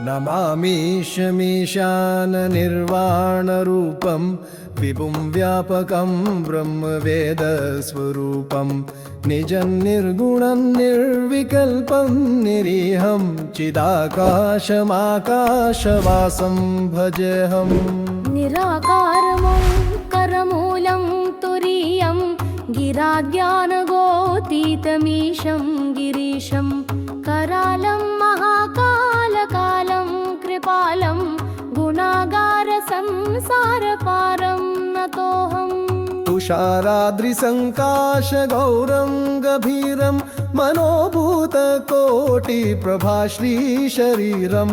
नमामीशमीशाननिर्वाणरूपं विभुं व्यापकं ब्रह्मवेदस्वरूपं निजं निर्गुणं निर्विकल्पं निरीहं चिदाकाशमाकाशवासं भजेऽहम्। निराकारमं करमूलं तुरीयं गिराज्ञानगोतीतमीशं गिरीशं करालं महाकालकालं कृपालं गुणागारसंसारपारं नतोऽहम्। तुषाराद्रिसङ्काशगौरं गभीरं मनोभूतकोटिप्रभाश्रीशरीरं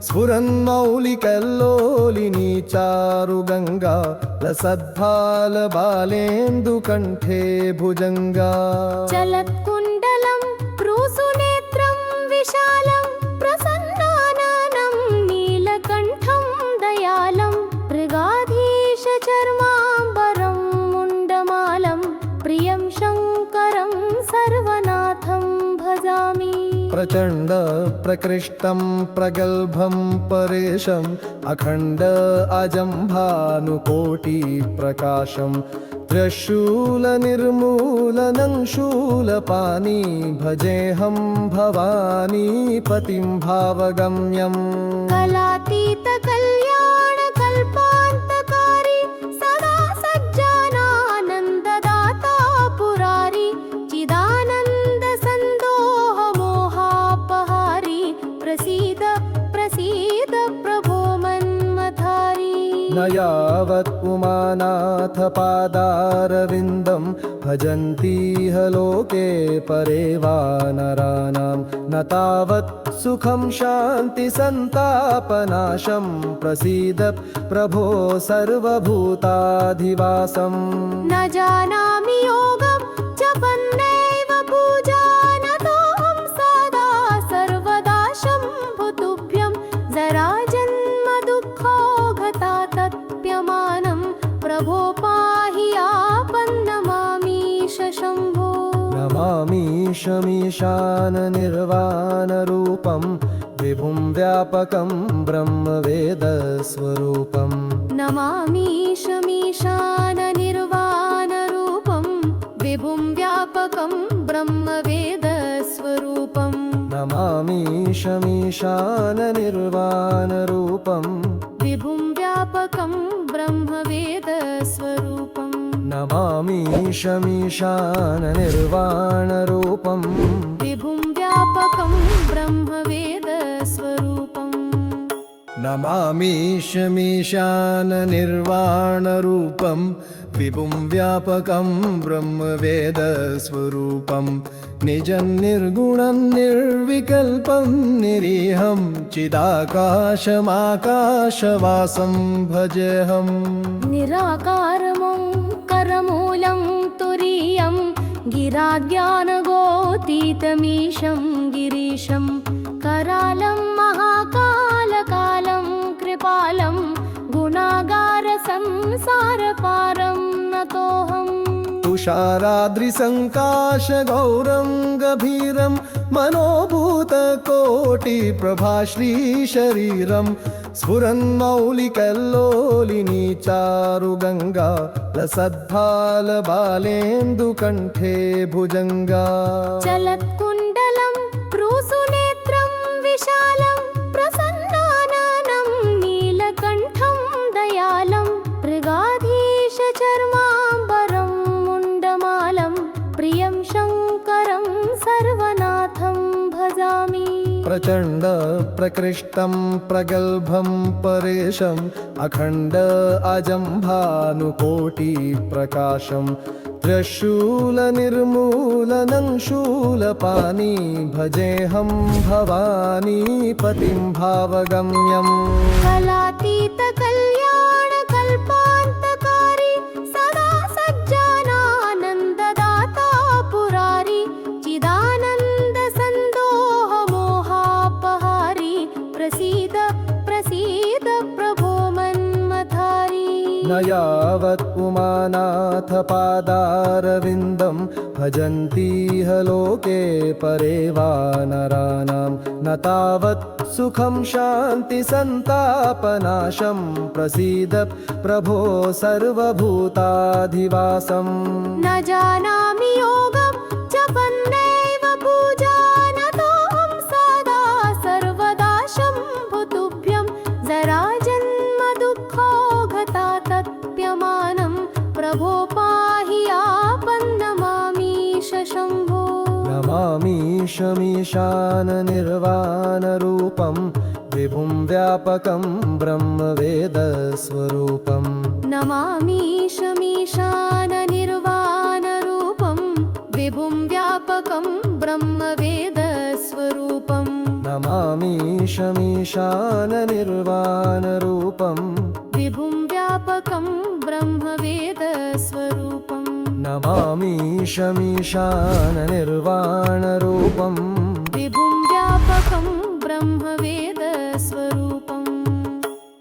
स्फुरन्मौलिकल्लोलिनी चारुगङ्गा लसद्भालबालेन्दुकण्ठे भुजङ्गा। चलत्कुण्डलं क्रूसुनेत्रं विशालं प्रसन्नाननं नीलकण्ठं दयालं मृगाधीशचर्माम्बरं मुण्डमालं प्रियं शङ्करं सर्वनाथं भजामि। प्रचण्ड प्रकृष्टं प्रगल्भं परेशम् अखण्ड अजं भानुकोटिप्रकाशं त्र्यशूलनिर्मूलनं शूलपाणि भजेऽहं भवानी पतिं भावगम्यम्। कलातीतकल्याणकल्पान्तकारी सदा सज्जनानन्ददाता पुरारी चिदानन्दसन्दोहमोहापहारी प्रसीद प्रसीद प्रभो मन्मथारी। न यावत् उमानाथ पादारविन्दं भजन्तीह लोके परे वानराणां न तावत् सुखं शान्तिसन्तापनाशं प्रसीद प्रभो सर्वभूताधिवासम्। न जानामि योगं जपन्नैव पूजानतोऽहं सदा सर्वदा शम्भुतुभ्यं जराजन्म दुःखो गता तप्यमानं प्रभो पाहि आपन्नमामीश शम्भो। नमामीशमीशाननिर्वाणरूपं विभुं व्यापकं ब्रह्मवेदस्वरूपं। नमामीशमीशाननिर्वाणरूपं विभुं व्यापकं ब्रह्मवेदस्वरूपं। नमामीशमीशाननिर्वाणरूपं विभुं व्यापकं ब्रह्मवेदस्वरूपं। नमामीशमीशाननिर्वाणरूपं विभुं व्यापकं ब्रह्मवेदस्वरूपं। नमामीशमीशाननिर्वाणरूपं विभुं व्यापकं ब्रह्मवेदस्वरूपं निजं निर्गुणं निर्विकल्पं निरीहं चिदाकाशमाकाशवासं भजेऽहम्। निराकारमं करमूलं तुरीयं गिराज्ञानगोतीतमीशं गिरीशं करालं महाकालकालं कृपालं गुणागारसंसारपारं नतोऽहम्। तुषाराद्रिसङ्काशगौरं गभीरं मनोभूतकोटिप्रभाश्रीशरीरं स्फुरन्मौलिकल्लोलिनी चारुगङ्गा लसद्भालबालेन्दुकण्ठे भुजङ्गा। चलत्कुण्डलं क्रूसुनेत्रं विशालं प्रसन्नाननं नीलकण्ठं दयालं मृगाधीशचर्माम्बरं मुण्डमालं प्रियं शङ्करं सर्वनाथं भजामि। प्रचण्ड प्रकृष्टं प्रगल्भं परेशम् अखण्ड अजं भानुकोटिप्रकाशं त्र्यशूलनिर्मूलनं शूलपाणि भजेऽहं भवानी पतिं भावगम्यम्। कलातीतकल्याणकल्पान्तकारी सदा सज्जनानन्ददाता पुरारी चिदानन्दसन्दोहमोहापहारी प्रसीद प्रसीद प्रभो मन्मथारी। न यावत् उमा जगन्नाथ पादारविन्दं भजन्तीह लोके परे वा नराणां न तावत् सुखं शान्तिसन्तापनाशं प्रसीद प्रभो सर्वभूताधिवासम् न जानामि योगं जपन्नैव पूजानतोऽहं सदा सर्वदा शम्भुतुभ्यं जराजन्म दुःखोऽगता तप्यमानं प्रभो पाहि आपन्नमामीश शम्भो नमामीशमीशाननिर्वाणरूपं विभुं व्यापकं ब्रह्मवेदस्वरूपम् नमामीशमीशाननिर्वाणरूपं विभुं व्यापकं ब्रह्मवेदस्वरूपं नमामीशमीशाननिर्वाणरूपं विभुं व्यापकं ब्रह्मवेदस्वरूपं नमामीशमीशाननिर्वाणरूपं विभुं व्यापकं ब्रह्मवेदस्वरूपं